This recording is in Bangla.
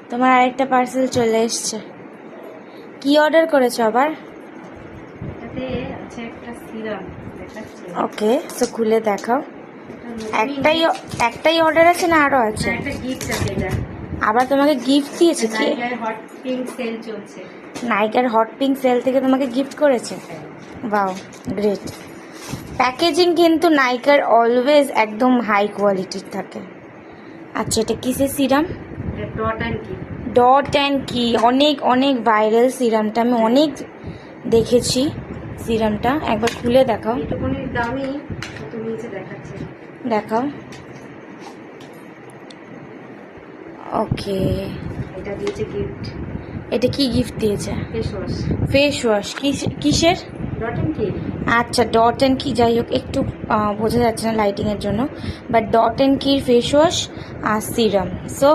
তোমার আরেকটা পার্সেল চলে এসছে। কি অর্ডার করেছো আবার? ওকে, তো খুলে দেখাও। একটাই অর্ডার আছে না আরো আছে? একটা গিফট আছে। আবার তোমাকে গিফট দিয়েছে কি? হট পিঙ্ক সেল চলছে। নাইকার হট পিঙ্ক সেল থেকে তোমাকে গিফট করেছে? বাও, গ্রেট। প্যাকেজিং কিন্তু নাইকার অলওয়েজ একদম হাই কোয়ালিটির থাকে। আচ্ছা, এটা কিসের সিরাম? ডট অ্যান্ড কি অনেক অনেক ভাইরাল সিরামটা, আমি অনেক দেখেছি সিরামটা। একবার খুলে দেখাও। দেখাও। ওকে, এটা দিয়েছে গিফট। এটা কি গিফট দিয়েছে? Face wash. কিসের? ডট অ্যান্ড কি। আচ্ছা, ডট অ্যান্ড কি, যাই হোক একটু বোঝা যাচ্ছে না লাইটিংয়ের জন্য, বাট ডট অ্যান্ড কির ফেস ওয়াশ আর সিরাম। সো